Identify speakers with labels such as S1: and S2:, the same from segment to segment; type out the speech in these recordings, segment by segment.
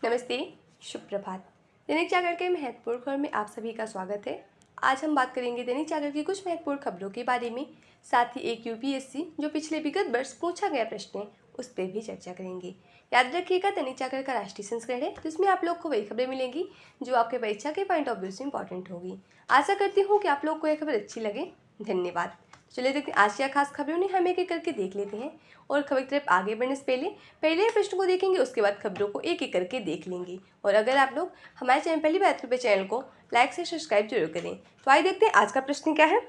S1: नमस्ते, शुभ प्रभात। दैनिक जागरण के महत्वपूर्ण खबर में आप सभी का स्वागत है। आज हम बात करेंगे दैनिक जागरण की कुछ महत्वपूर्ण खबरों के बारे में। साथ ही एक यूपीएससी जो पिछले विगत वर्ष पूछा गया प्रश्न है उस पर भी चर्चा करेंगे। याद रखिएगा, दैनिक जागरण का राष्ट्रीय संस्करण है जिसमें आप लोग को वही खबरें मिलेंगी जो आपके परीक्षा के पॉइंट ऑफ व्यू से इंपॉर्टेंट होगी। आशा करती हूँ कि आप लोग को यह खबर अच्छी लगे। धन्यवाद। चलिए देखते हैं आज क्या खास खबरें उन्हें हम एक एक करके देख लेते हैं। और खबर की तरफ आगे बढ़ने से पहले प्रश्न को देखेंगे, उसके बाद खबरों को एक एक करके देख लेंगे। और अगर आप लोग हमारे चैनल पहली बार तो चैनल को लाइक से सब्सक्राइब जरूर करें। तो आइए देखते हैं आज का प्रश्न क्या है।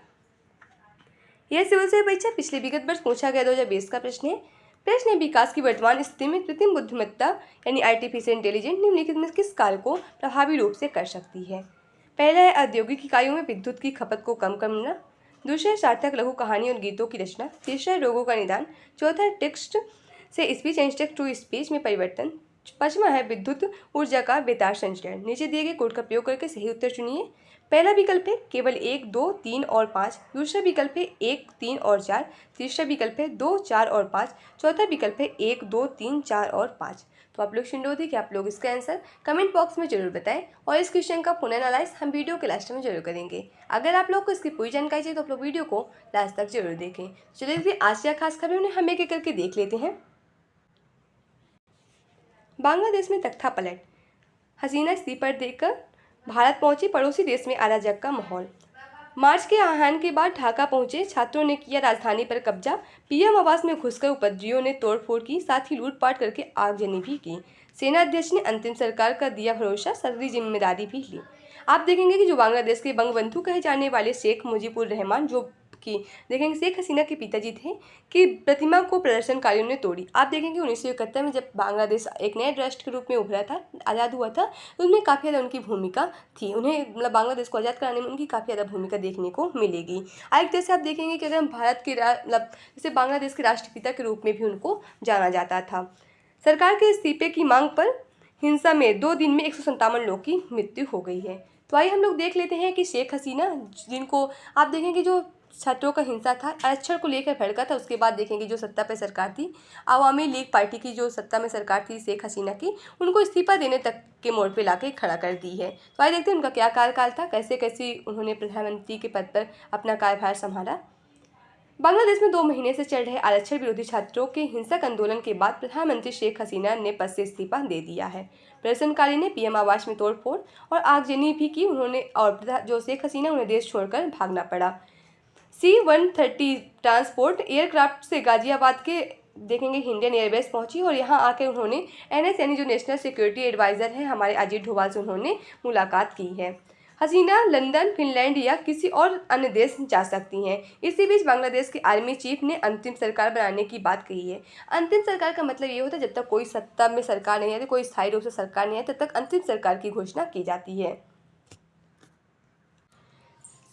S1: यह सिविल सेवा परीक्षा पिछले विगत वर्ष पूछा गया 2020 का प्रश्न है। प्रश्न है, विकास की वर्तमान स्थिति में कृत्रिम बुद्धिमत्ता यानी आर्टिफिशियल इंटेलिजेंस निम्नलिखित में किस कार्य को प्रभावी रूप से कर सकती है। पहला है औद्योगिक इकाइयों में विद्युत की खपत को कम करना। दूसरा है सार्थक लघु कहानी और गीतों की रचना। तीसरा है रोगों का निदान। चौथा है टेक्स्ट से speech and text to speech में परिवर्तन। पांचवा है विद्युत ऊर्जा का बेतार संचरण। नीचे दिए गए कोड का प्रयोग करके सही उत्तर चुनिए। पहला विकल्प है केवल 1, 2, 3 और 5। दूसरा विकल्प है 1, 3 और 4। तीसरा विकल्प है 2, 4 और 5। चौथा विकल्प है 1, 2, 3, 4 और 5। तो आप लोग सुन थी कि आप लोग इसका आंसर कमेंट बॉक्स में जरूर बताएं और इस क्वेश्चन का पुनः एनालाइज हम वीडियो के लास्ट में जरूर करेंगे। अगर आप लोग को इसकी पूरी जानकारी चाहिए तो आप लोग वीडियो को लास्ट तक जरूर देखें। चलिए आज क्या खास खबरें उन्हें हम एक एक करके देख लेते हैं। बांग्लादेश में तख्ता पलट, हसीना इस्तीफा देकर भारत पहुंची, पड़ोसी देश में अराजक का माहौल। मार्च के आह्वान के बाद ढाका पहुंचे छात्रों ने किया राजधानी पर कब्जा। पीएम आवास में घुसकर उपद्रवियों ने तोड़फोड़ की, साथ ही लूटपाट करके आगजनी भी की। सेना अध्यक्ष ने अंतिम सरकार का दिया भरोसा, सख्ती जिम्मेदारी भी ली। आप देखेंगे कि जो बांग्लादेश के बंगबंधु कहे जाने वाले शेख मुजीबुर रहमान जो कि देखेंगे शेख हसीना के पिताजी थे, कि प्रतिमा को प्रदर्शनकारियों ने तोड़ी। आप देखेंगे 1971 में जब बांग्लादेश एक नए राष्ट्र के रूप में उभरा था, आज़ाद हुआ था, तो उसमें काफ़ी ज़्यादा उनकी भूमिका थी। उन्हें मतलब बांग्लादेश को आज़ाद कराने में उनकी काफ़ी ज़्यादा भूमिका देखने को मिलेगी। एक तरह से आप देखेंगे कि अगर हम भारत के मतलब जैसे बांग्लादेश के राष्ट्रपिता के रूप में भी उनको जाना जाता था। सरकार के इस्तीफे की मांग पर हिंसा में 2 दिन में 157 लोगों की मृत्यु हो गई है। तो आइए हम लोग देख लेते हैं कि शेख हसीना जिनको आप देखेंगे जो छात्रों का हिंसा था, आरक्षण को लेकर भड़का था, उसके बाद देखेंगे जो सत्ता पे सरकार थी, आवामी लीग पार्टी की जो सत्ता में सरकार थी शेख हसीना की, उनको इस्तीफा देने तक के मोड़ पे लाके खड़ा कर दी है। तो आइए देखते हैं उनका क्या कार्यकाल था, कैसे कैसे उन्होंने प्रधानमंत्री के पद पर अपना कार्यभार संभाला। बांग्लादेश में 2 महीने से चल रहे आरक्षण विरोधी छात्रों के हिंसक आंदोलन के बाद प्रधानमंत्री शेख हसीना ने पद से इस्तीफा दे दिया है। प्रदर्शनकारी ने पीएम आवास में तोड़फोड़ और आगजनी भी की। उन्होंने और जो शेख हसीना उन्हें देश छोड़कर भागना पड़ा। C-130 ट्रांसपोर्ट एयरक्राफ्ट से गाजियाबाद के देखेंगे इंडियन एयरबेस पहुंची और यहां आके उन्होंने एनएस यानी जो नेशनल सिक्योरिटी एडवाइज़र है हमारे अजीत डोभाल से उन्होंने मुलाकात की है। हसीना लंदन, फिनलैंड या किसी और अन्य देश जा सकती हैं। इसी बीच बांग्लादेश के आर्मी चीफ ने अंतिम सरकार बनाने की बात कही है। अंतिम सरकार का मतलब ये होता है जब तक कोई सत्ता में सरकार नहीं आती, कोई स्थायी रूप से सरकार नहीं आती, तब तक अंतिम सरकार की घोषणा की जाती है।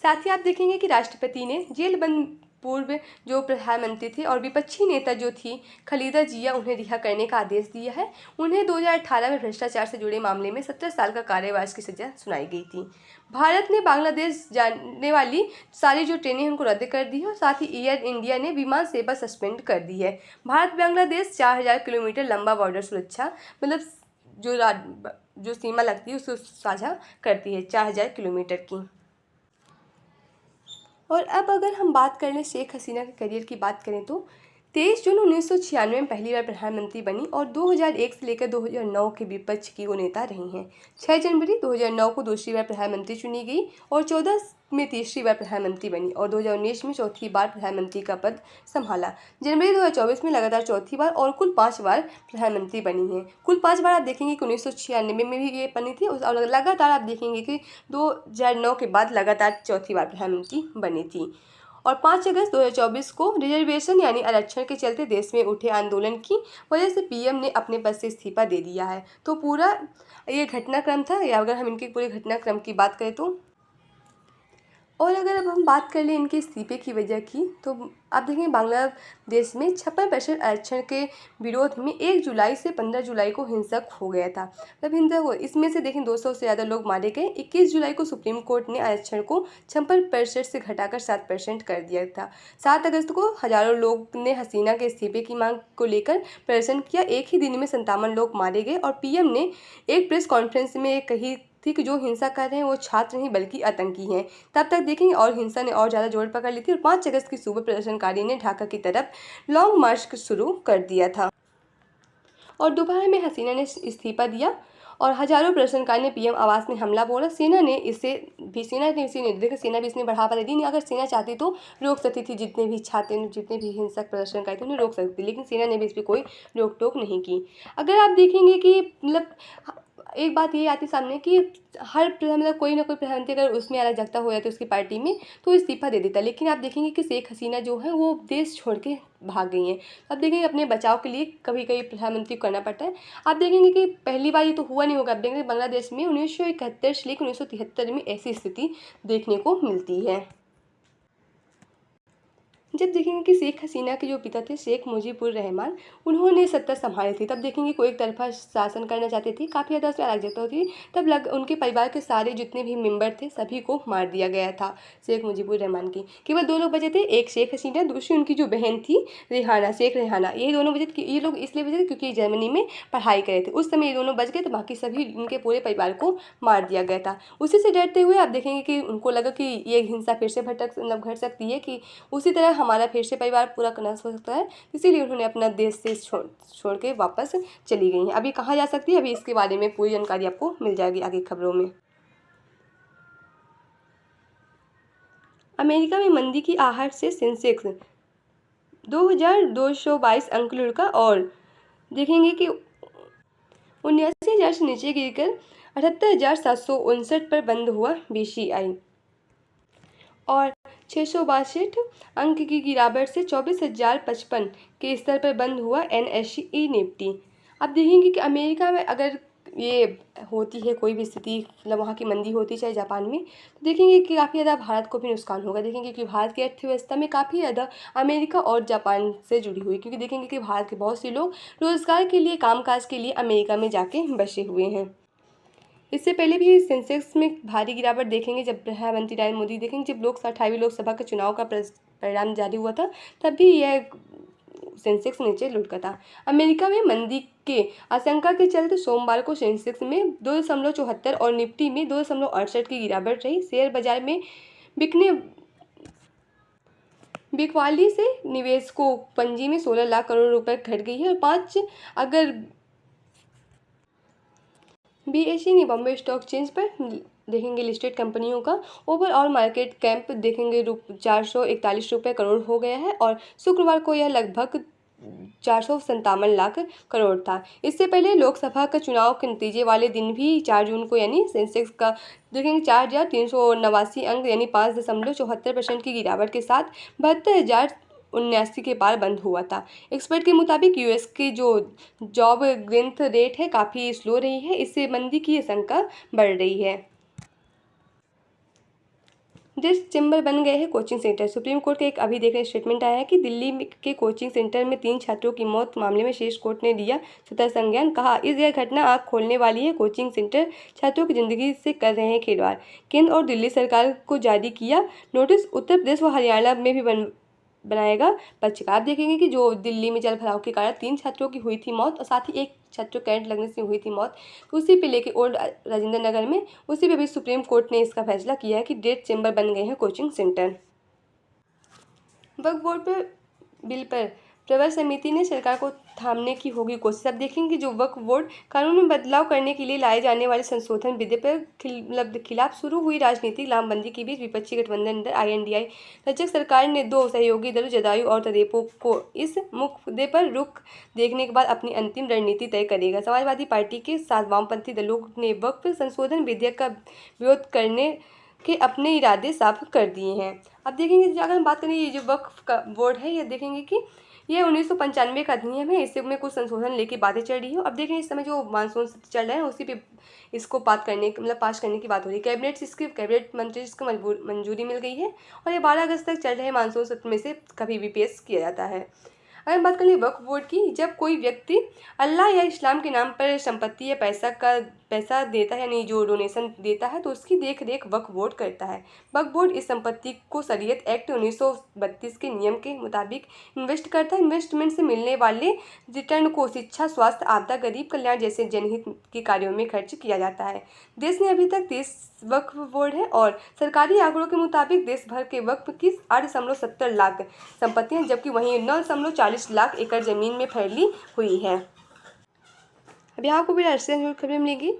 S1: साथ ही आप देखेंगे कि राष्ट्रपति ने जेल बंद पूर्व जो प्रधानमंत्री थे और विपक्षी नेता जो थी खलीदा जिया, उन्हें रिहा करने का आदेश दिया है। उन्हें 2018 में भ्रष्टाचार से जुड़े मामले में 17 साल का कारावास की सजा सुनाई गई थी। भारत ने बांग्लादेश जाने वाली सारी जो ट्रेनें उनको रद्द कर दी है और साथ ही एयर इंडिया ने विमान सेवा सस्पेंड कर दी है। भारत बांग्लादेश 4000 किलोमीटर लंबा बॉर्डर सुरक्षा मतलब जो सीमा लगती है उसको साझा करती है 4000 किलोमीटर की। और अब अगर हम बात कर लें शेख हसीना के करियर की बात करें तो 23 जून 1996 में पहली बार प्रधानमंत्री बनी और 2001 से लेकर 2009 के विपक्ष की वो नेता रही हैं। 6 जनवरी 2009 को दूसरी बार प्रधानमंत्री चुनी गई और 14 में तीसरी बार प्रधानमंत्री बनी और 2019 में चौथी बार प्रधानमंत्री का पद संभाला। जनवरी 2024 में लगातार चौथी बार और कुल 5 बार प्रधानमंत्री बनी हैं। कुल 5 बार आप देखेंगे कि 1996 में भी ये बनी थी और लगातार आप देखेंगे कि 2009 के बाद लगातार चौथी बार प्रधानमंत्री बनी थी। और 5 अगस्त 2024 को रिजर्वेशन यानी आरक्षण के चलते देश में उठे आंदोलन की वजह से पीएम ने अपने पद से इस्तीफा दे दिया है। तो पूरा ये घटनाक्रम था, या अगर हम इनके पूरे घटनाक्रम की बात करें तो और अगर अब हम बात कर लें इनके इस्तीफे की वजह की, तो आप देखेंगे बांग्लादेश में 56% आरक्षण के विरोध में 1 जुलाई से 15 जुलाई को हिंसक हो गया था। तब हिंसक हो, इसमें से देखें 200 से ज़्यादा लोग मारे गए। 21 जुलाई को सुप्रीम कोर्ट ने आरक्षण को 56% से घटाकर 7% कर दिया था। 7 अगस्त को हजारों लोग ने हसीना के इस्तीफे की मांग को लेकर प्रदर्शन किया। एक ही दिन में 57 लोग मारे गए और पीएम ने एक प्रेस कॉन्फ्रेंस में कही थी कि जो हिंसा कर रहे हैं वो छात्र नहीं बल्कि आतंकी हैं। तब तक देखेंगे और हिंसा ने और ज़्यादा जोर पकड़ ली थी और 5 अगस्त की सुबह प्रदर्शनकारी ने ढाका की तरफ लॉन्ग मार्च शुरू कर दिया था और दोपहर में हसीना ने इस्तीफा दिया और हजारों प्रदर्शनकारी ने पीएम आवास में हमला बोला। सेना ने इसे भी देखिए सेना भी इसमें बढ़ावा दे दी। नहीं, अगर सेना चाहती तो रोक सकती थी, जितने भी छात्र जितने भी हिंसक प्रदर्शनकारी थे उन्हें रोक सकती थी, लेकिन सेना ने भी इस पर कोई रोक टोक नहीं की। अगर आप देखेंगे कि मतलब एक बात ये आती सामने कि हर मतलब कोई ना कोई प्रधानमंत्री अगर उसमें अराजकता हो जाती है उसकी पार्टी में तो इस्तीफा दे देता, लेकिन आप देखेंगे कि शेख हसीना जो है वो देश छोड़ के भाग गई हैं। अब देखेंगे अपने बचाव के लिए कभी कभी प्रधानमंत्री को करना पड़ता है। आप देखेंगे कि पहली बार ये तो हुआ नहीं होगा। आप देखेंगे बांग्लादेश में 1971 से लेकर 1973 में ऐसी स्थिति देखने को मिलती है। जब देखेंगे कि शेख हसीना के जो पिता थे शेख मुजीबुर रहमान, उन्होंने सत्ता संभाली थी, तब देखेंगे कोई एक तरफा शासन करना चाहते थे, काफ़ी ज़्यादा उसमें अराजकता होती थी। तब उनके परिवार के सारे जितने भी मेंबर थे सभी को मार दिया गया था शेख मुजीबुर रहमान की। केवल 2 लोग बचे थे, एक शेख हसीना, दूसरी उनकी जो बहन थी रेहाना, शेख रेहाना। यही दोनों बचे थे। ये लोग इसलिए बचे थे क्योंकि जर्मनी में पढ़ाई करे थे। उस समय ये दोनों बच गए तो बाकी सभी उनके पूरे परिवार को मार दिया गया था। उसी से डरते हुए आप देखेंगे कि उनको लगा कि ये हिंसा फिर से घट सकती है, कि उसी तरह हमारा फिर से परिवार पूरा नष्ट हो सकता है, इसीलिए उन्होंने अपना देश से छोड़ के वापस चली गई हैं। अभी कहाँ जा सकती है, अभी इसके बारे में पूरी जानकारी आपको मिल जाएगी आगे खबरों में। अमेरिका में मंदी की आहट से सेंसेक्स 2222 अंक लुढ़का और देखेंगे कि 79,000 से नीचे गिरकर 78,759 पर बंद हुआ बीसीआई और 662 अंक की गिरावट से 24,055 के स्तर पर बंद हुआ एनएसई निफ्टी। अब देखेंगे कि अमेरिका में अगर ये होती है कोई भी स्थिति, मतलब वहाँ की मंदी होती है चाहे जापान में, तो देखेंगे कि काफ़ी ज़्यादा भारत को भी नुकसान होगा। देखेंगे कि भारत की अर्थव्यवस्था में काफ़ी ज़्यादा अमेरिका और जापान से जुड़ी हुई, क्योंकि देखेंगे कि भारत के बहुत से लोग रोज़गार के लिए कामकाज के लिए अमेरिका में जाके बसे हुए हैं। इससे पहले भी सेंसेक्स में भारी गिरावट देखेंगे जब प्रधानमंत्री नरेंद्र मोदी देखेंगे जब 28वीं लोकसभा के चुनाव का परिणाम जारी हुआ था, तब भी यह सेंसेक्स नीचे लुढ़का था। अमेरिका में मंदी के आशंका के चलते सोमवार को सेंसेक्स में 2.74 और निफ्टी में 2.68 की गिरावट रही। शेयर बाजार में बिकवाली से निवेशकों पंजी में 16 लाख करोड़ रुपए घट गई है और 5 अगर बीएसई ने बॉम्बे स्टॉक एक्सचेंज पर देखेंगे लिस्टेड कंपनियों का ओवरऑल मार्केट कैप देखेंगे 441 रुपये करोड़ हो गया है और शुक्रवार को यह लगभग 457 लाख करोड़ था। इससे पहले लोकसभा का चुनाव के नतीजे वाले दिन भी 4 जून को यानी सेंसेक्स का देखेंगे 4,389 अंक यानी 5.74% की गिरावट के साथ 72,079 के पार बंद हुआ था। एक्सपर्ट के मुताबिक यूएस की जो जॉब ग्रोथ रेट है काफ़ी स्लो रही है, इससे मंदी की आशंका बढ़ रही है। देश चैम्बर बन गए हैं कोचिंग सेंटर। सुप्रीम कोर्ट का एक अभी देखने स्टेटमेंट आया है कि दिल्ली के कोचिंग सेंटर में 3 छात्रों की मौत मामले में शीर्ष कोर्ट ने लिया स्वतः संज्ञान। कहा यह घटना आँख खोलने वाली है, कोचिंग सेंटर छात्रों की जिंदगी से कर रहे हैं खिलवाड़। केंद्र और दिल्ली सरकार को जारी किया नोटिस, उत्तर प्रदेश व हरियाणा में भी बनाएगा पक्षकार। आप देखेंगे कि जो दिल्ली में जल भराव के कारण 3 छात्रों की हुई थी मौत और साथ ही एक छात्र करंट लगने से हुई थी मौत, तो उसी पे लेके ओल्ड राजेंद्र नगर में उसी पे भी सुप्रीम कोर्ट ने इसका फैसला किया है कि डेथ चैम्बर बन गए हैं कोचिंग सेंटर। वक्फ बोर्ड पर बिल पर प्रवर समिति ने सरकार को थामने की होगी कोशिश। अब देखेंगे कि जो वक्फ बोर्ड कानून में बदलाव करने के लिए लाए जाने वाले संशोधन विधेयक पर खिलाफ शुरू हुई राजनीतिक लामबंदी के बीच विपक्षी गठबंधन दल INDI रचक सरकार ने 2 सहयोगी दलों जदयू और तेदेपा को इस मुद्दे पर रुख देखने के बाद अपनी अंतिम रणनीति तय करेगा। समाजवादी पार्टी के साथ वामपंथी दलों ने वक्फ संशोधन विधेयक का विरोध करने के अपने इरादे साफ कर दिए हैं। अब देखेंगे अगर हम बात करें ये जो वक्फ का बोर्ड है, ये देखेंगे कि ये 1995 का अधिनियम है, इसी में कुछ संशोधन लेके बातें चल रही है। अब देखें इस समय जो मानसून सत्र चल रहा है उसी पे इसको पास करने की बात हो रही है। कैबिनेट मंत्री इसको मंजूरी मिल गई है और ये 12 अगस्त तक चल रहे मानसून सत्र में से कभी भी पेश किया जाता है। अगर बात करें वक्फ बोर्ड की, जब कोई व्यक्ति अल्लाह या इस्लाम के नाम पर संपत्ति या पैसा देता है, यानी जो डोनेशन देता है, तो उसकी देख रेख वक्फ बोर्ड करता है। वक्फ बोर्ड इस संपत्ति को शरीयत एक्ट 1932 के नियम के मुताबिक इन्वेस्ट करता है। इन्वेस्टमेंट से मिलने वाले रिटर्न को शिक्षा, स्वास्थ्य, आपदा, गरीब कल्याण जैसे जनहित के कार्यों में खर्च किया जाता है। देश में अभी तक 30 वक्फ बोर्ड है और सरकारी आंकड़ों के मुताबिक देश भर के वक्फ की 8.70 लाख संपत्तियां, जबकि वहीं 9.40 लाख एकड़ जमीन में फैली हुई है। अब यहाँ को भी राष्ट्रीय जुड़ी खबरें मिलेगी।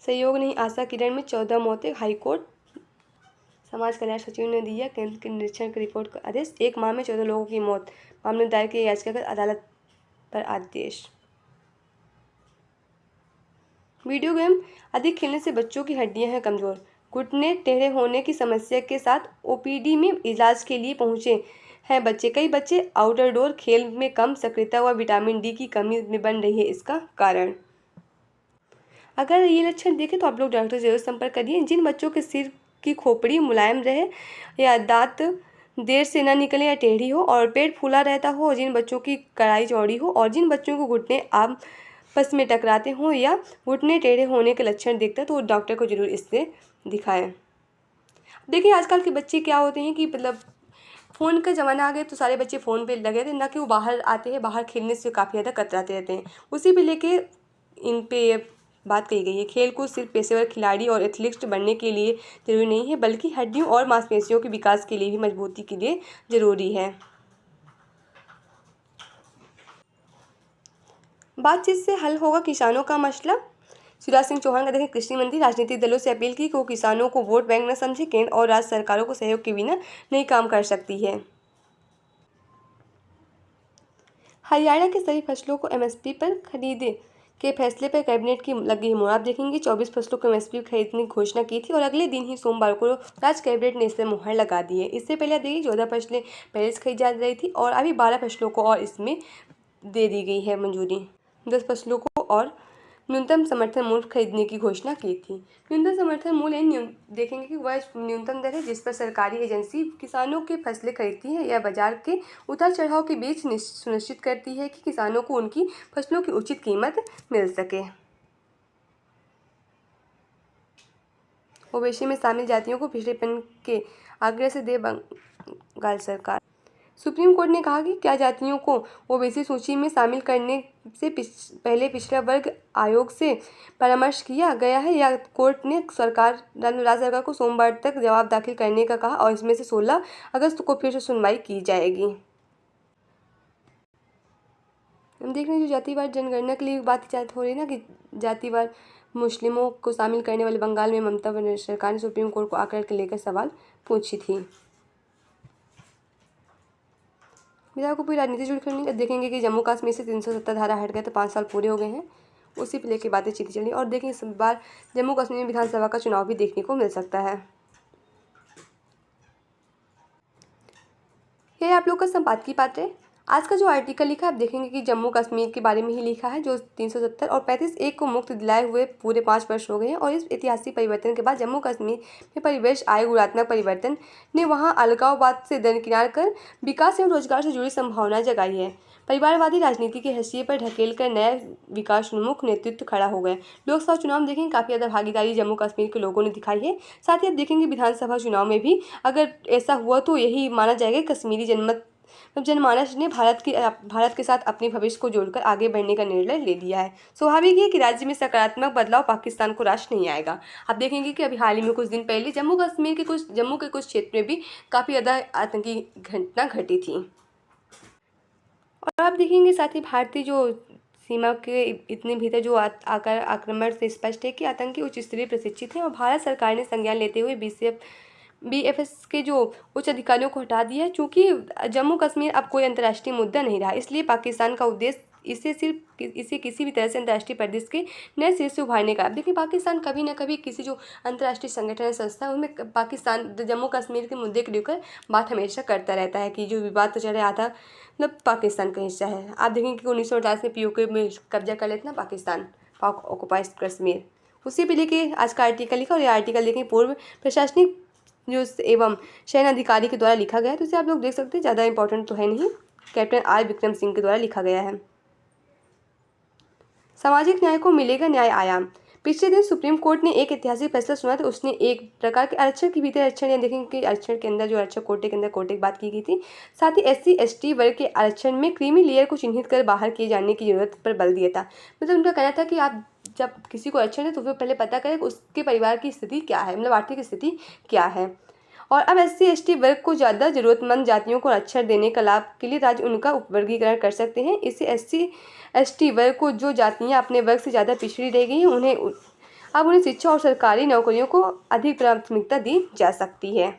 S1: सहयोग नहीं, आशा किरण में 14 मौतें, हाईकोर्ट समाज कल्याण सचिव ने दिया केंद्र के निरीक्षण की रिपोर्ट का आदेश। 1 माह में 14 लोगों की मौत, मामले में दायर की याचिका कर अदालत पर आदेश। वीडियो गेम अधिक खेलने से बच्चों की हड्डियां हैं कमजोर, घुटने टेढ़े होने की समस्या के साथ ओपीडी में इलाज के लिए पहुंचे हैं बच्चे। कई बच्चे आउटडोर खेल में कम सक्रियता व विटामिन डी की कमी में बन रही है इसका कारण। अगर ये लक्षण देखें तो आप लोग डॉक्टर से जरूर संपर्क करिए। जिन बच्चों के सिर की खोपड़ी मुलायम रहे या दांत देर से न निकले या टेढ़ी हो और पेट फूला रहता हो, जिन बच्चों की कलाई चौड़ी हो और जिन बच्चों को घुटने आपस में टकराते हों या घुटने टेढ़े होने के लक्षण दिखते हैं तो डॉक्टर को जरूर इससे दिखाएं। देखिए आजकल के बच्चे क्या होते हैं कि मतलब फ़ोन का ज़माना आ गया तो सारे बच्चे फ़ोन पे लगे थे, ना कि वो बाहर आते हैं, बाहर खेलने से काफ़ी ज़्यादा कतराते रहते हैं। उसी पे लेके इन पे बात कही गई है। खेल कूद सिर्फ पेशेवर खिलाड़ी और एथलीट्स बनने के लिए ज़रूरी नहीं है, बल्कि हड्डियों और मांसपेशियों के विकास के लिए भी मजबूती के लिए ज़रूरी है। बातचीत से हल होगा किसानों का मसला, शिवराज सिंह चौहान का देखें कृषि मंत्री। राजनीतिक दलों से अपील की कि वो किसानों को वोट बैंक न समझे, केंद्र और राज्य सरकारों को सहयोग के बिना नहीं काम कर सकती है। हरियाणा की सभी फसलों को एमएसपी पर खरीदे के फैसले पर कैबिनेट की लगी मोहर। आप देखेंगे 24 फसलों को एमएसपी खरीदने की घोषणा की थी और अगले दिन ही सोमवार को राज्य कैबिनेट ने इस पर मुहर लगा दी है। इससे पहले देखिए 14 फसलें पहले से खरीदी जा रही थी और अभी 12 फसलों को और इसमें दे दी गई है मंजूरी। 10 फसलों को और न्यूनतम समर्थन मूल्य खरीदने की घोषणा की थी। न्यूनतम समर्थन मूल्य देखेंगे कि वह न्यूनतम दर है जिस पर सरकारी एजेंसी किसानों के फसलें खरीदती है या बाजार के उतार चढ़ाव के बीच सुनिश्चित करती है कि किसानों को उनकी फसलों की उचित कीमत मिल सके। ओबीसी में शामिल जातियों को पिछड़ेपन के आग्रह से दे बंगाल सरकार। सुप्रीम कोर्ट ने कहा कि क्या जातियों को ओबीसी सूची में शामिल करने से पहले पिछड़ा वर्ग आयोग से परामर्श किया गया है, या कोर्ट ने राज्य सरकार को सोमवार तक जवाब दाखिल करने का कहा और इसमें से 16 अगस्त को फिर से सुनवाई की जाएगी। हम देख रहे हैं जो जातिवार जनगणना के लिए बात हो रही है ना कि जातिवार मुस्लिमों को शामिल करने वाले बंगाल में ममता बनर्जी सरकार ने सुप्रीम कोर्ट को आकर के लेकर सवाल पूछी थी। विधायक को पूरी राजनीति जुड़ी करनी देखेंगे कि जम्मू कश्मीर से 370 धारा हट गए तो 5 साल पूरे हो गए हैं, उसी पे लेके बातें चीती चली। और देखें इस बार जम्मू कश्मीर में विधानसभा का चुनाव भी देखने को मिल सकता है। ये आप लोग का संपादकीय पात्र है। आज का जो आर्टिकल लिखा है आप देखेंगे कि जम्मू कश्मीर के बारे में ही लिखा है, जो 370 और 35(1) को मुक्त दिलाए हुए पूरे 5 वर्ष हो गए हैं और इस ऐतिहासिक परिवर्तन के बाद जम्मू कश्मीर में परिवेश आए गुणात्मक परिवर्तन ने वहां अलगाववाद से दरकिनार कर विकास एवं रोजगार से जुड़ी संभावना जगाई है। परिवारवादी राजनीति की हैसियत पर ढकेल कर नया विकासोन्मुख नेतृत्व खड़ा हो गया। लोकसभा चुनाव में देखेंगे काफ़ी ज़्यादा भागीदारी जम्मू कश्मीर के लोगों ने दिखाई है। साथ ही आप देखेंगे विधानसभा चुनाव में भी अगर ऐसा हुआ तो यही माना जाएगा कश्मीरी जनमानस ने भारत के साथ अपने भविष्य को जोड़कर आगे बढ़ने का निर्णय ले लिया है। स्वाभाविक है कि राज्य में सकारात्मक बदलाव पाकिस्तान को राश नहीं आएगा। आप देखेंगे कि अभी हाल ही में कुछ दिन पहले जम्मू के कुछ क्षेत्र में भी काफ़ी ज़्यादा आतंकी घटना घटी थी। और आप देखेंगे साथ ही भारतीय जो सीमा के इतने भीतर जो आकर आक्रमण से स्पष्ट है कि आतंकी उच्च स्तरीय प्रशिक्षित हैं और भारत सरकार ने संज्ञान लेते हुए बीएफएस के जो उच्च अधिकारियों को हटा दिया है। चूँकि जम्मू कश्मीर अब कोई अंतर्राष्ट्रीय मुद्दा नहीं रहा, इसलिए पाकिस्तान का उद्देश्य इसे किसी भी तरह से अंतर्राष्ट्रीय परिदृश्य के नए सिरे से उभारने का। अब देखिए पाकिस्तान कभी ना कभी किसी जो अंतर्राष्ट्रीय संगठन है, संस्था है, उनमें पाकिस्तान जम्मू कश्मीर के मुद्दे को लेकर बात हमेशा करता रहता है कि जो विवाद तो चल रहा था मतलब पाकिस्तान का हिस्सा है। आप देखेंगे कि 1948 में पीओके में कब्जा कर लेते ना पाकिस्तान, पाक ऑक्युपाइड कश्मीर, उसी पे लेके आज का आर्टिकल लिखा। और ये आर्टिकल देखें पूर्व प्रशासनिक जो एवं सैन्य अधिकारी के द्वारा लिखा गया है, तो इसे आप लोग देख सकते हैं, ज़्यादा इंपॉर्टेंट तो है नहीं, कैप्टन आर विक्रम सिंह के द्वारा लिखा गया है। सामाजिक न्याय को मिलेगा न्याय आयाम। पिछले दिन सुप्रीम कोर्ट ने एक ऐतिहासिक फैसला सुना था। उसने एक प्रकार के आरक्षण के भीतर आरक्षण, या देखेंगे कि आरक्षण के अंदर जो आरक्षण कोटे के अंदर कोटे की बात की गई थी, साथ ही SC ST वर्ग के आरक्षण में क्रीमी लेयर को चिन्हित कर बाहर किए जाने की जरूरत पर बल दिया था। मतलब उनका कहना था कि आप जब किसी को आरक्षण है तो फिर पहले पता करें उसके परिवार की स्थिति क्या है, मतलब आर्थिक स्थिति क्या है। और अब SC ST वर्ग को ज़्यादा जरूरतमंद जातियों को आरक्षण देने का लाभ के लिए राज्य उनका उपवर्गीकरण कर सकते हैं। इससे SC ST वर्ग को जो जातियां अपने वर्ग से ज़्यादा पिछड़ी रह गई हैं अब उन्हें शिक्षा और सरकारी नौकरियों को अधिक प्राथमिकता दी जा सकती है।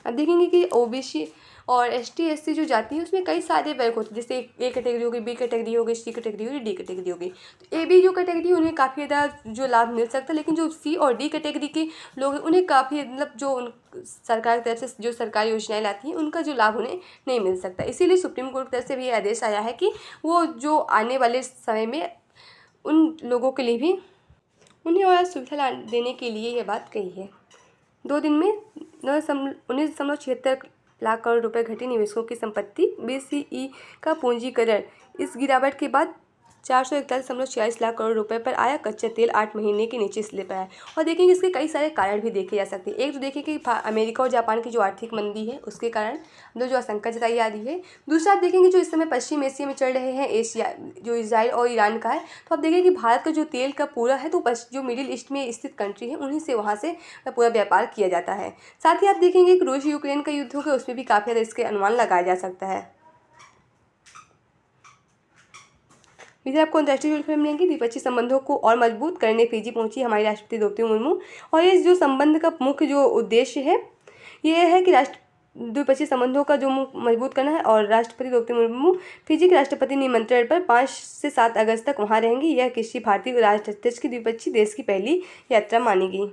S1: अब देखेंगे कि OBC और ST SC जो जाति है उसमें कई सारे वर्ग होते हैं, जैसे A कैटेगरी होगी, B कैटेगरी होगी, C कैटेगरी होगी, D कैटेगरी होगी। तो AB जो कैटेगरी है उन्हें काफ़ी ज़्यादा जो लाभ मिल सकता है, लेकिन जो C और D कैटेगरी के लोग हैं उन्हें काफ़ी मतलब जो सरकार की तरफ से जो सरकारी योजनाएं लाती हैं उनका जो लाभ उन्हें नहीं मिल सकता। इसीलिए सुप्रीम कोर्ट की तरफ से भी ये आदेश आया है कि वो जो आने वाले समय में उन लोगों के लिए भी उन्हें और सुविधा देने के लिए ये बात कही है। 2 दिन में 19.76 लाख करोड़ रुपए घटी निवेशकों की संपत्ति। BCE का पूंजीकरण इस गिरावट के बाद 441.46 लाख करोड़ रुपए पर आया। कच्चा तेल 8 महीने के नीचे स्लिप है। और देखेंगे इसके कई सारे कारण भी देखे जा सकते हैं। एक तो देखिए कि अमेरिका और जापान की जो आर्थिक मंदी है उसके कारण जो आशंका जताई जा रही है। दूसरा आप देखेंगे जो इस समय पश्चिम एशिया में चल रहे हैं, एशिया जो इजराइल और ईरान का है, तो आप देखेंगे कि भारत का जो तेल का पूरा है तो जो मिडिल ईस्ट में स्थित कंट्री है उन्हीं से वहाँ से पूरा व्यापार किया जाता है। साथ ही आप देखेंगे कि रूस यूक्रेन का युद्ध हो गया, उसमें भी काफ़ी ज़्यादा इसके अनुमान लगाया जा सकता है। इधर आपको अंतर्राष्ट्रीय जुड़ी खबर मिलेंगी। द्विपक्षीय संबंधों को और मजबूत करने फिजी पहुंची हमारी राष्ट्रपति द्रौपदी मुर्मू। और ये जो संबंध का मुख्य जो उद्देश्य है ये है कि द्विपक्षीय संबंधों का जो मजबूत करना है। और राष्ट्रपति द्रौपदी मुर्मू फिजी के राष्ट्रपति निमंत्रण पर 5 से 7 अगस्त तक वहाँ रहेंगी। यह किसी भारतीय राष्ट्राध्यक्ष की द्विपक्षीय देश की पहली यात्रा मानी गई।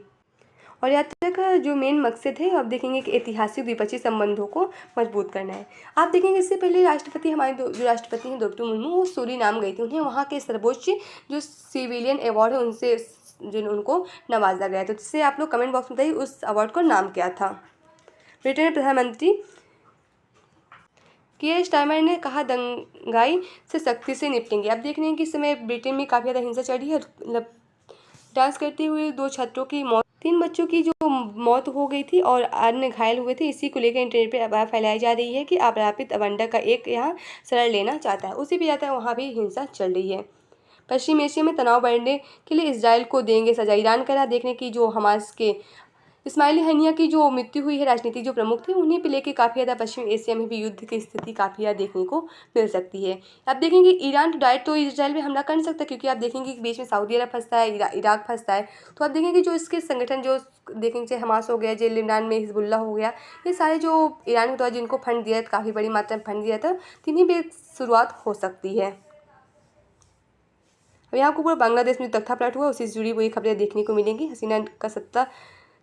S1: और यात्रा का जो मेन मकसद है आप देखेंगे कि ऐतिहासिक द्विपक्षीय संबंधों को मजबूत करना है। आप देखेंगे इससे पहले राष्ट्रपति हमारे जो राष्ट्रपति हैं द्रौपदी मुर्मू वो सूरीनाम गई थी। उन्हें वहाँ के सर्वोच्च जो सिविलियन अवार्ड है उनसे जो उनको नवाजा गया। तो जिससे आप लोग कमेंट बॉक्स में बताइए उस अवार्ड का नाम क्या था। ब्रिटेन प्रधानमंत्री कियर स्टारमर ने कहा दंगाई से सख्ती से निपटेंगे। आप देख रहे हैं कि इस समय ब्रिटेन में काफ़ी ज़्यादा हिंसा चल रही है। मतलब डांस करते हुए 2 छात्रों की मौत, 3 बच्चों की जो मौत हो गई थी और अन्य घायल हुए थे। इसी को लेकर इंटरनेट पर अफवाह फैलाई जा रही है कि आरोपित अवंडा का एक यहाँ शरण लेना चाहता है, उसी भी जाता है, वहाँ भी हिंसा चल रही है। पश्चिम एशिया में तनाव बढ़ने के लिए इसराइल को देंगे सजा। ईरान का देखने की जो हमास के इस्माइल हनिया की जो मृत्यु हुई है, राजनीतिक जो प्रमुख थे, उन्हीं पे लेके काफ़ी ज़्यादा पश्चिम एशिया में भी युद्ध की स्थिति काफ़ी ज़्यादा देखने को मिल सकती है। आप देखेंगे ईरान डायरेक्ट तो इसराइल में हमला कर नहीं सकता, क्योंकि आप देखेंगे कि बीच में सऊदी अरब फंसता है, इराक फंसता है। तो आप देखेंगे जो इसके संगठन जो देखेंगे चाहे हमास हो गया, जो लेबनान में हिजबुल्ला हो गया, ये सारे जो ईरान के द्वारा जिनको फंड दिया काफ़ी बड़ी मात्रा में फंड दिया था, तिन्हीं पर शुरुआत हो सकती है। अब यहाँ को पूरा बांग्लादेश में तख्ता पलट हुआ, उसी से जुड़ी हुई खबरें देखने को मिलेंगी। हसीना का सत्ता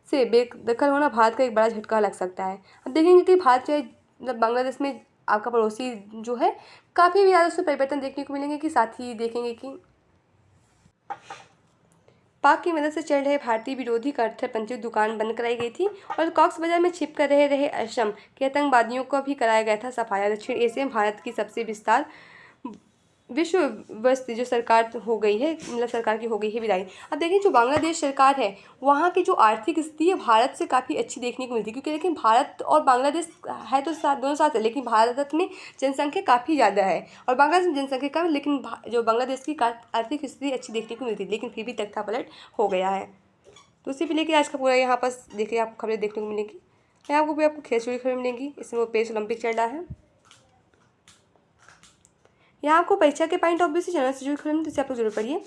S1: से बेदखल होना भारत का एक बड़ा झटका लग सकता है। अब देखेंगे कि भारत जो है मतलब बांग्लादेश में आपका पड़ोसी जो है काफ़ी ज़्यादा उसमें परिवर्तन देखने को मिलेंगे। कि साथ ही देखेंगे कि पाक की मदद से चल रहे भारतीय विरोधी कट्टरपंथी दुकान बंद कराई गई थी। और कॉक्स बाजार में छिप कर रहे असम के आतंकवादियों को भी कराया गया था सफाया। दक्षिण एशिया में भारत की सबसे विस्तार विश्व वस्त जो सरकार हो गई है, मतलब सरकार की हो गई है विदाई। अब देखिए जो बांग्लादेश सरकार है वहाँ की जो आर्थिक स्थिति है भारत से काफ़ी अच्छी देखने को मिलती है। क्योंकि लेकिन भारत और बांग्लादेश है तो साथ दोनों साथ है, लेकिन भारत में जनसंख्या काफ़ी ज़्यादा है और बांग्लादेश में जनसंख्या कम है, लेकिन जो बांग्लादेश की आर्थिक स्थिति अच्छी देखने को मिलती है, लेकिन फिर भी तख्ता पलट हो गया है। तो उसी पे लेके आज का पूरा यहाँ पर देखिए आपको खबरें देखने को मिलेंगी। यहाँ भी आपको खेल जुड़ी खबरें मिलेंगी। इसमें वो पेरिस ओलंपिक चल रहा है। यहाँ आपको परीक्षा के पॉइंट ऑफ व्यू से चैनल से जुड़ी खबर, जिसे आप लोग जरूर पढ़िए।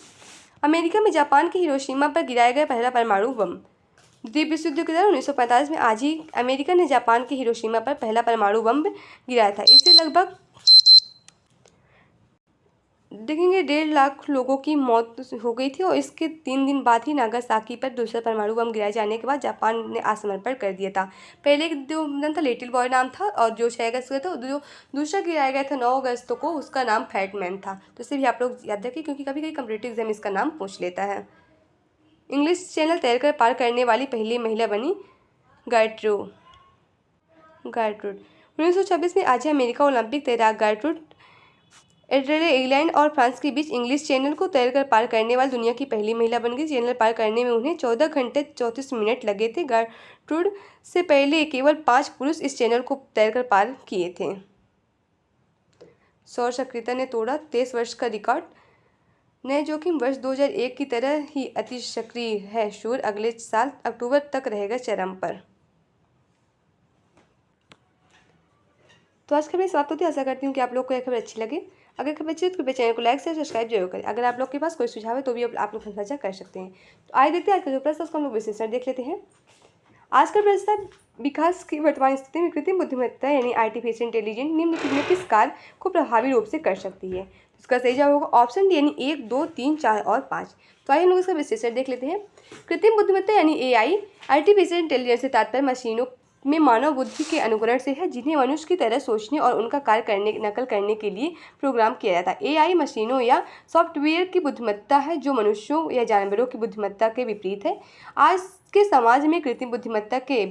S1: अमेरिका में जापान के हिरोशिमा पर गिराया गया पहला परमाणु बम। द्वितीय विश्व युद्ध के दौरान 1945 में आज ही अमेरिका ने जापान के हिरोशिमा पर पहला परमाणु बम गिराया था। इससे लगभग देखेंगे 1.5 लाख लोगों की मौत हो गई थी और इसके 3 दिन बाद ही नागासाकी पर दूसरा परमाणु बम गिराए जाने के बाद जापान ने आत्मसमर्पण कर दिया था। पहले जो नाम था लिटिल बॉय नाम था, और जो 6 अगस्त को था, जो दूसरा गिराया गया था 9 अगस्त को, उसका नाम फैट मैन था। तो इसे भी आप लोग याद रखिए, क्योंकि कभी कभी कॉम्पिटिटिव एग्जाम इसका नाम पूछ लेता है। इंग्लिश चैनल तैरकर पार करने वाली पहली महिला बनी गायट्रूड। 1926 में आज अमेरिका ओलंपिक तैराक गायट्रूड एड्रेले इंग्लैंड और फ्रांस के बीच इंग्लिश चैनल को तैरकर पार करने वाली दुनिया की पहली महिला बन गई। चैनल पार करने में उन्हें 14 घंटे 34 मिनट लगे थे। गायट्रूड से पहले केवल 5 पुरुष इस चैनल को तैरकर पार किए थे। सौर सक्रियता ने तोड़ा 23 वर्ष का रिकॉर्ड। नए जोखिम वर्ष 2001 की तरह ही अति सक्रिय है। सूर्य अगले साल अक्टूबर तक रहेगा चरम पर। तो आज खबर समाप्त होती है। आशा करती हूँ कि आप लोग को यह खबर अच्छी लगे। अगर खबर अच्छी है तो कृपया चैनल को लाइक शेयर सब्सक्राइब जरूर करें। अगर आप लोग के पास कोई सुझाव है तो भी आप लोग साझा कर सकते हैं। तो आइए देखते हैं आज का जो प्रश्न उसको हम लोग विश्लेषण देख लेते हैं। आज का प्रश्न है, विकास की वर्तमान स्थिति में कृत्रिम बुद्धिमत्ता यानी आर्टिफिशियल इंटेलिजेंस निम्न में किस कार्य को प्रभावी रूप से कर सकती है। इसका सही जवाब होगा ऑप्शन डी यानी 1, 2, 3, 4 और 5। तो आइए हम लोग इसका विश्लेषण देख लेते हैं। कृत्रिम बुद्धिमत्ता यानी एआई आर्टिफिशियल इंटेलिजेंस से तात्पर्य मशीनों में मानव बुद्धि के अनुकरण से है, जिन्हें मनुष्य की तरह सोचने और उनका कार्य करने नकल करने के लिए प्रोग्राम किया जाता है। एआई मशीनों या सॉफ्टवेयर की बुद्धिमत्ता है जो मनुष्यों या जानवरों की बुद्धिमत्ता के विपरीत है। आज के समाज में कृत्रिम बुद्धिमत्ता के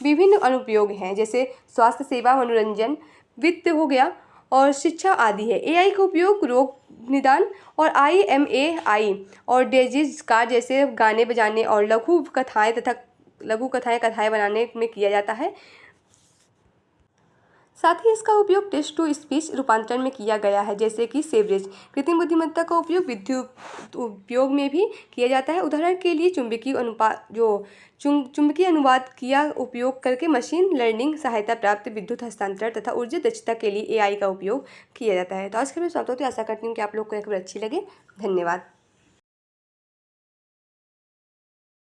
S1: विभिन्न अनुप्रयोग हैं, जैसे स्वास्थ्य सेवा, मनोरंजन, वित्त हो गया और शिक्षा आदि है। एआई का उपयोग रोग निदान और IMAI और डिजीज कार जैसे गाने बजाने और लघु कथाएं बनाने में किया जाता है। साथ ही इसका उपयोग टेक्स्ट टू स्पीच रूपांतरण में किया गया है, जैसे कि सेवरेज। कृत्रिम बुद्धिमत्ता का उपयोग विद्युत उपयोग में भी किया जाता है। उदाहरण के लिए चुंबकीय अनुवाद किया उपयोग करके मशीन लर्निंग सहायता प्राप्त विद्युत हस्तांतरण तथा ऊर्जा दक्षता के लिए एआई का उपयोग किया जाता है। तो आज के लिए समाप्त होती है। आशा करती हूँ कि आप लोग को यह खबर अच्छी लगे। धन्यवाद।